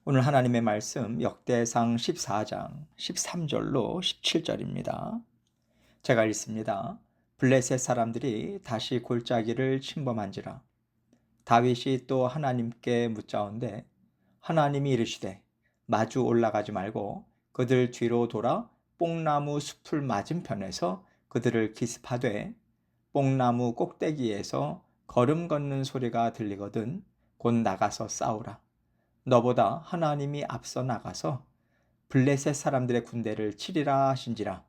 오늘 하나님의 말씀 역대상 14장 13절로 17절입니다. 제가 읽습니다. 블레셋 사람들이 다시 골짜기를 침범한지라. 다윗이 또 하나님께 묻자온대 하나님이 이르시되 마주 올라가지 말고 그들 뒤로 돌아 뽕나무 숲을 맞은편에서 그들을 기습하되 뽕나무 꼭대기에서 걸음 걷는 소리가 들리거든 곧 나가서 싸우라. 너보다 하나님이 앞서 나가서 블레셋 사람들의 군대를 치리라 하신지라.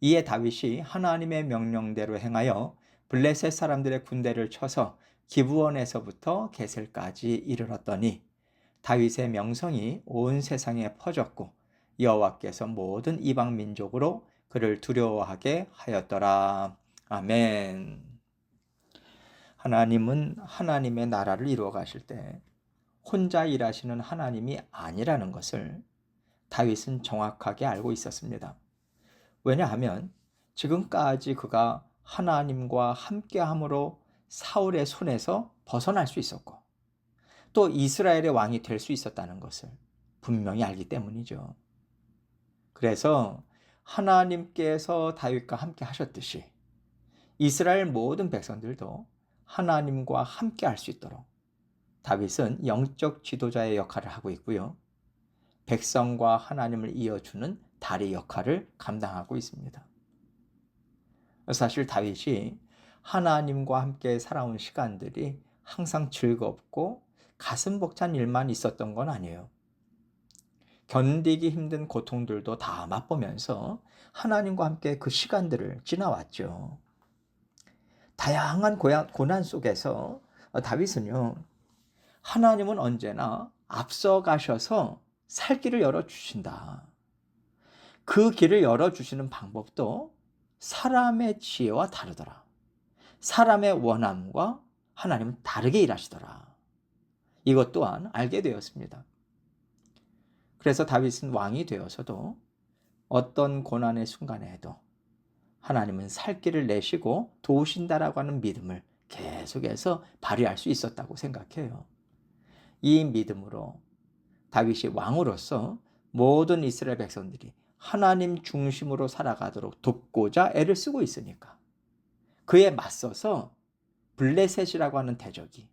이에 다윗이 하나님의 명령대로 행하여 블레셋 사람들의 군대를 쳐서 기브온에서부터 게셀까지 이르렀더니 다윗의 명성이 온 세상에 퍼졌고 여호와께서 모든 이방 민족으로 그를 두려워하게 하였더라. 아멘. 하나님은 하나님의 나라를 이루어 가실 때 혼자 일하시는 하나님이 아니라는 것을 다윗은 정확하게 알고 있었습니다. 왜냐하면 지금까지 그가 하나님과 함께함으로 사울의 손에서 벗어날 수 있었고 또 이스라엘의 왕이 될 수 있었다는 것을 분명히 알기 때문이죠. 그래서 하나님께서 다윗과 함께 하셨듯이 이스라엘 모든 백성들도 하나님과 함께 할 수 있도록 다윗은 영적 지도자의 역할을 하고 있고요. 백성과 하나님을 이어주는 다리 역할을 감당하고 있습니다. 사실 다윗이 하나님과 함께 살아온 시간들이 항상 즐겁고 가슴 벅찬 일만 있었던 건 아니에요. 견디기 힘든 고통들도 다 맛보면서 하나님과 함께 그 시간들을 지나왔죠. 다양한 고난 속에서 다윗은요, 하나님은 언제나 앞서 가셔서 살 길을 열어주신다. 그 길을 열어주시는 방법도 사람의 지혜와 다르더라. 사람의 원함과 하나님은 다르게 일하시더라. 이것 또한 알게 되었습니다. 그래서 다윗은 왕이 되어서도 어떤 고난의 순간에도 하나님은 살 길을 내시고 도우신다라고 하는 믿음을 계속해서 발휘할 수 있었다고 생각해요. 이 믿음으로 다윗이 왕으로서 모든 이스라엘 백성들이 하나님 중심으로 살아가도록 돕고자 애를 쓰고 있으니까 그에 맞서서 블레셋이라고 하는 대적이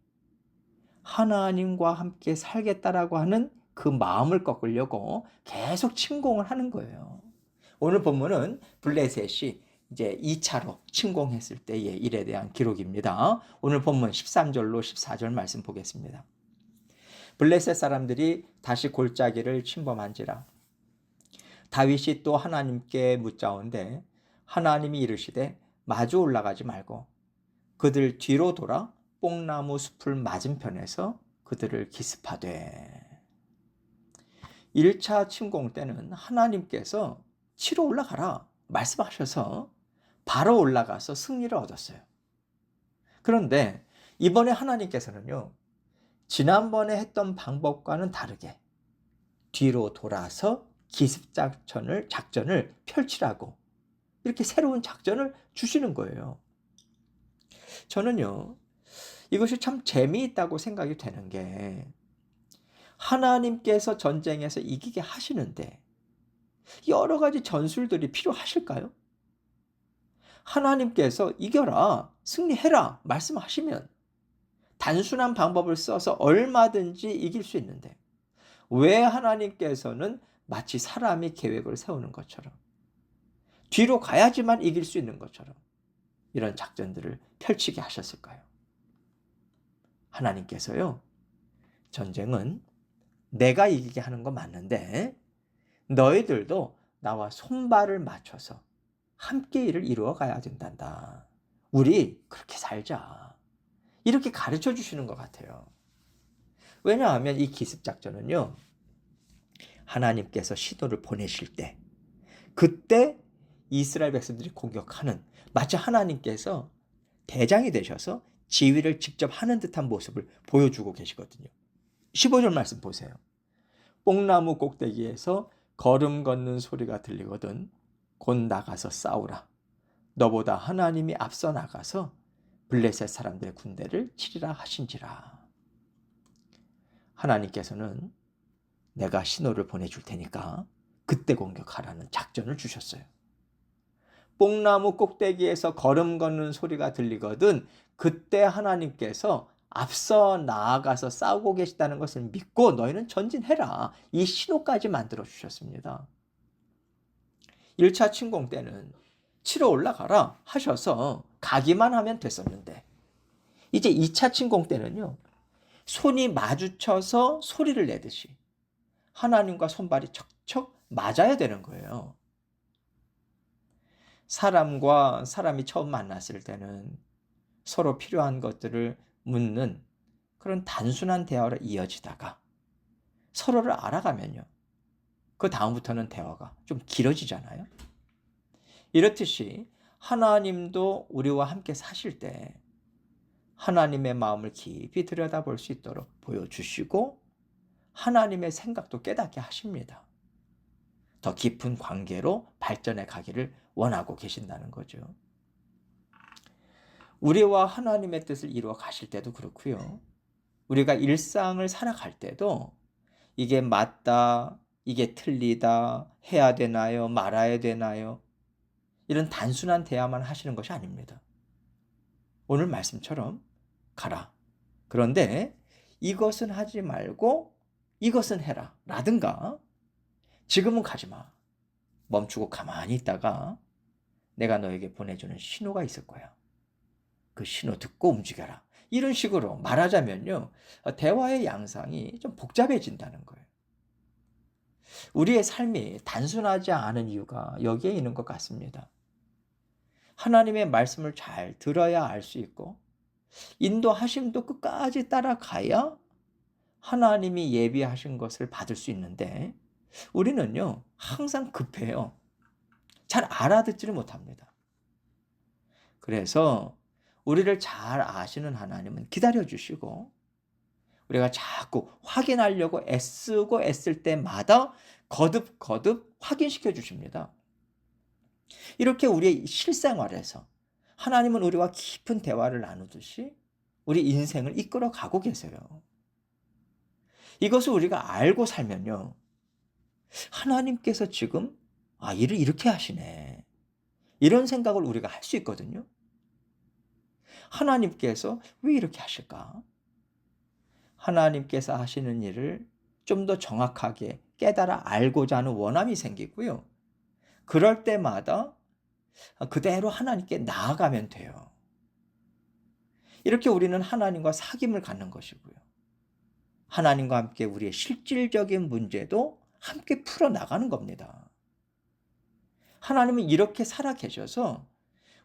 하나님과 함께 살겠다라고 하는 그 마음을 꺾으려고 계속 침공을 하는 거예요. 오늘 본문은 블레셋이 이제 2차로 침공했을 때의 일에 대한 기록입니다. 오늘 본문 13절로 14절 말씀 보겠습니다. 블레셋 사람들이 다시 골짜기를 침범한지라. 다윗이 또 하나님께 묻자온대 하나님이 이르시되 마주 올라가지 말고 그들 뒤로 돌아 뽕나무 숲을 맞은편에서 그들을 기습하되. 1차 침공 때는 하나님께서 치러 올라가라 말씀하셔서 바로 올라가서 승리를 얻었어요. 그런데 이번에 하나님께서는요, 지난번에 했던 방법과는 다르게 뒤로 돌아서 기습작전을 펼치라고 이렇게 새로운 작전을 주시는 거예요. 저는요, 이것이 참 재미있다고 생각이 되는 게 하나님께서 전쟁에서 이기게 하시는데 여러 가지 전술들이 필요하실까요? 하나님께서 이겨라, 승리해라 말씀하시면 단순한 방법을 써서 얼마든지 이길 수 있는데 왜 하나님께서는 마치 사람이 계획을 세우는 것처럼 뒤로 가야지만 이길 수 있는 것처럼 이런 작전들을 펼치게 하셨을까요? 하나님께서요, 전쟁은 내가 이기게 하는 거 맞는데 너희들도 나와 손발을 맞춰서 함께 일을 이루어 가야 된단다. 우리 그렇게 살자. 이렇게 가르쳐 주시는 것 같아요. 왜냐하면 이 기습작전은요, 하나님께서 시도를 보내실 때 그때 이스라엘 백성들이 공격하는, 마치 하나님께서 대장이 되셔서 지휘를 직접 하는 듯한 모습을 보여주고 계시거든요. 15절 말씀 보세요. 뽕나무 꼭대기에서 걸음 걷는 소리가 들리거든 곧 나가서 싸우라. 너보다 하나님이 앞서 나가서 블레셋 사람들의 군대를 치리라 하신지라. 하나님께서는 내가 신호를 보내줄 테니까 그때 공격하라는 작전을 주셨어요. 뽕나무 꼭대기에서 걸음 걷는 소리가 들리거든 그때 하나님께서 앞서 나아가서 싸우고 계시다는 것을 믿고 너희는 전진해라. 이 신호까지 만들어 주셨습니다. 1차 침공 때는 치러 올라가라 하셔서 가기만 하면 됐었는데 이제 2차 침공 때는요. 손이 마주쳐서 소리를 내듯이 하나님과 손발이 척척 맞아야 되는 거예요. 사람과 사람이 처음 만났을 때는 서로 필요한 것들을 묻는 그런 단순한 대화로 이어지다가 서로를 알아가면요. 그 다음부터는 대화가 좀 길어지잖아요. 이렇듯이 하나님도 우리와 함께 사실 때 하나님의 마음을 깊이 들여다볼 수 있도록 보여주시고 하나님의 생각도 깨닫게 하십니다. 더 깊은 관계로 발전해 가기를 원하고 계신다는 거죠. 우리와 하나님의 뜻을 이루어 가실 때도 그렇고요. 우리가 일상을 살아갈 때도 이게 맞다, 이게 틀리다, 해야 되나요, 말아야 되나요? 이런 단순한 대화만 하시는 것이 아닙니다. 오늘 말씀처럼 가라. 그런데 이것은 하지 말고 이것은 해라. 라든가 지금은 가지 마. 멈추고 가만히 있다가 내가 너에게 보내주는 신호가 있을 거야. 그 신호 듣고 움직여라. 이런 식으로 말하자면요. 대화의 양상이 좀 복잡해진다는 거예요. 우리의 삶이 단순하지 않은 이유가 여기에 있는 것 같습니다. 하나님의 말씀을 잘 들어야 알 수 있고 인도하심도 끝까지 따라가야 하나님이 예비하신 것을 받을 수 있는데 우리는요. 항상 급해요. 잘 알아듣지를 못합니다. 그래서 우리를 잘 아시는 하나님은 기다려주시고 우리가 자꾸 확인하려고 애쓰고 애쓸 때마다 거듭거듭 확인시켜 주십니다. 이렇게 우리의 실생활에서 하나님은 우리와 깊은 대화를 나누듯이 우리 인생을 이끌어 가고 계세요. 이것을 우리가 알고 살면요. 하나님께서 지금 일을 이렇게 하시네. 이런 생각을 우리가 할 수 있거든요. 하나님께서 왜 이렇게 하실까? 하나님께서 하시는 일을 좀 더 정확하게 깨달아 알고자 하는 원함이 생기고요. 그럴 때마다 그대로 하나님께 나아가면 돼요. 이렇게 우리는 하나님과 사귐을 갖는 것이고요. 하나님과 함께 우리의 실질적인 문제도 함께 풀어나가는 겁니다. 하나님은 이렇게 살아 계셔서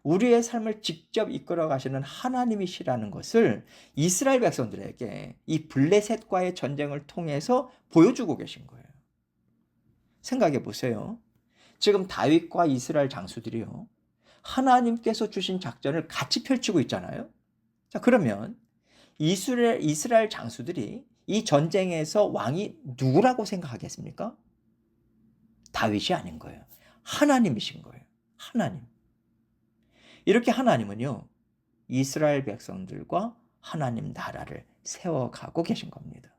우리의 삶을 직접 이끌어 가시는 하나님이시라는 것을 이스라엘 백성들에게 이 블레셋과의 전쟁을 통해서 보여주고 계신 거예요. 생각해 보세요. 지금 다윗과 이스라엘 장수들이요. 하나님께서 주신 작전을 같이 펼치고 있잖아요. 자, 그러면 이스라엘 장수들이 이 전쟁에서 왕이 누구라고 생각하겠습니까? 다윗이 아닌 거예요. 하나님이신 거예요. 하나님. 이렇게 하나님은요. 이스라엘 백성들과 하나님 나라를 세워가고 계신 겁니다.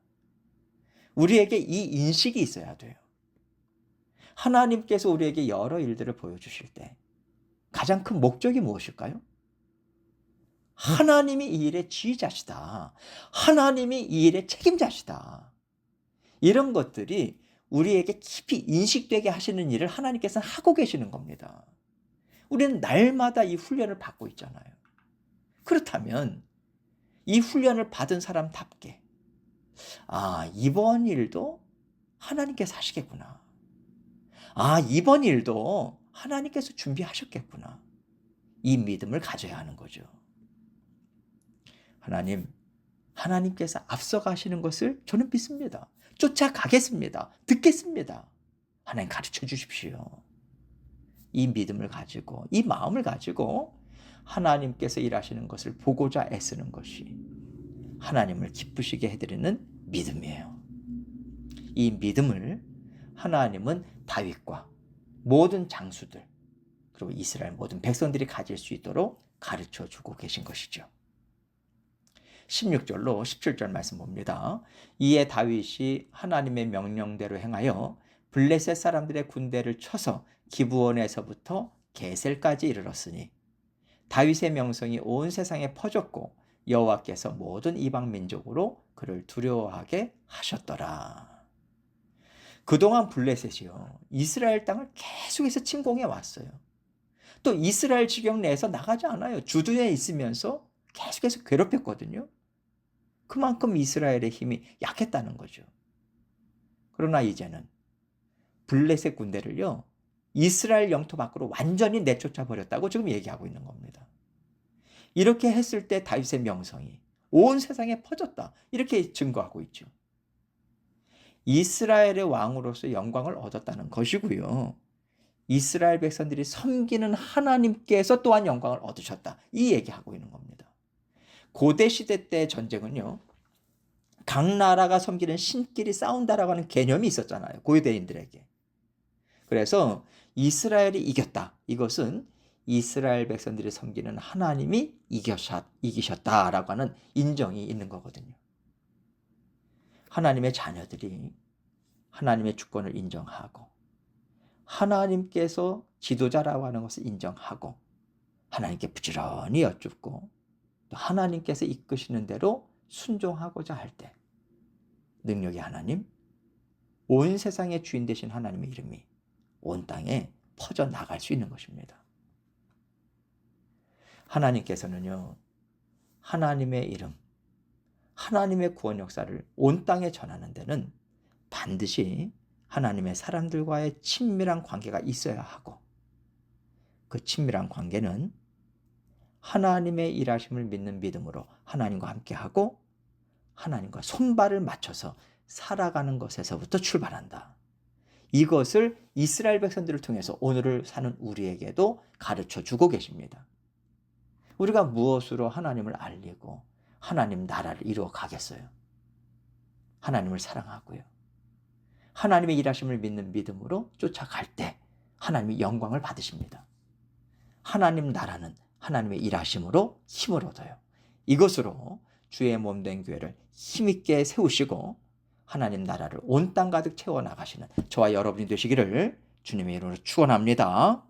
우리에게 이 인식이 있어야 돼요. 하나님께서 우리에게 여러 일들을 보여주실 때 가장 큰 목적이 무엇일까요? 하나님이 이 일의 지휘자시다. 하나님이 이 일의 책임자시다. 이런 것들이 우리에게 깊이 인식되게 하시는 일을 하나님께서는 하고 계시는 겁니다. 우리는 날마다 이 훈련을 받고 있잖아요. 그렇다면 이 훈련을 받은 사람답게 이번 일도 하나님께서 하시겠구나. 이번 일도 하나님께서 준비하셨겠구나. 이 믿음을 가져야 하는 거죠. 하나님께서 앞서가시는 것을 저는 믿습니다. 쫓아가겠습니다. 듣겠습니다. 하나님 가르쳐 주십시오. 이 믿음을 가지고 이 마음을 가지고 하나님께서 일하시는 것을 보고자 애쓰는 것이 하나님을 기쁘시게 해드리는 믿음이에요. 이 믿음을 하나님은 다윗과 모든 장수들 그리고 이스라엘 모든 백성들이 가질 수 있도록 가르쳐 주고 계신 것이죠. 16절로 17절 말씀 봅니다. 이에 다윗이 하나님의 명령대로 행하여 블레셋 사람들의 군대를 쳐서 기브온에서부터 게셀까지 이르렀으니 다윗의 명성이 온 세상에 퍼졌고 여호와께서 모든 이방 민족으로 그를 두려워하게 하셨더라. 그동안 블레셋이요, 이스라엘 땅을 계속해서 침공해 왔어요. 또 이스라엘 지경 내에서 나가지 않아요. 주둔해 있으면서 계속해서 괴롭혔거든요. 그만큼 이스라엘의 힘이 약했다는 거죠. 그러나 이제는 블레셋 군대를요, 이스라엘 영토 밖으로 완전히 내쫓아 버렸다고 지금 얘기하고 있는 겁니다. 이렇게 했을 때 다윗의 명성이 온 세상에 퍼졌다, 이렇게 증거하고 있죠. 이스라엘의 왕으로서 영광을 얻었다는 것이고요. 이스라엘 백성들이 섬기는 하나님께서 또한 영광을 얻으셨다, 이 얘기하고 있는 겁니다. 고대 시대 때 전쟁은요, 각 나라가 섬기는 신끼리 싸운다라고 하는 개념이 있었잖아요, 고대인들에게. 그래서 이스라엘이 이겼다, 이것은 이스라엘 백성들이 섬기는 하나님이 이기셨다라고 하는 인정이 있는 거거든요. 하나님의 자녀들이 하나님의 주권을 인정하고 하나님께서 지도자라고 하는 것을 인정하고 하나님께 부지런히 여쭙고 또 하나님께서 이끄시는 대로 순종하고자 할 때 능력의 하나님, 온 세상의 주인 되신 하나님의 이름이 온 땅에 퍼져나갈 수 있는 것입니다. 하나님께서는요, 하나님의 이름, 하나님의 구원 역사를 온 땅에 전하는 데는 반드시 하나님의 사람들과의 친밀한 관계가 있어야 하고, 그 친밀한 관계는 하나님의 일하심을 믿는 믿음으로 하나님과 함께하고 하나님과 손발을 맞춰서 살아가는 것에서부터 출발한다. 이것을 이스라엘 백성들을 통해서 오늘을 사는 우리에게도 가르쳐 주고 계십니다. 우리가 무엇으로 하나님을 알리고 하나님 나라를 이루어 가겠어요? 하나님을 사랑하고요, 하나님의 일하심을 믿는 믿음으로 쫓아갈 때 하나님이 영광을 받으십니다. 하나님 나라는 하나님의 일하심으로 힘을 얻어요. 이것으로 주의 몸된 교회를 힘있게 세우시고 하나님 나라를 온 땅 가득 채워나가시는 저와 여러분이 되시기를 주님의 이름으로 축원합니다.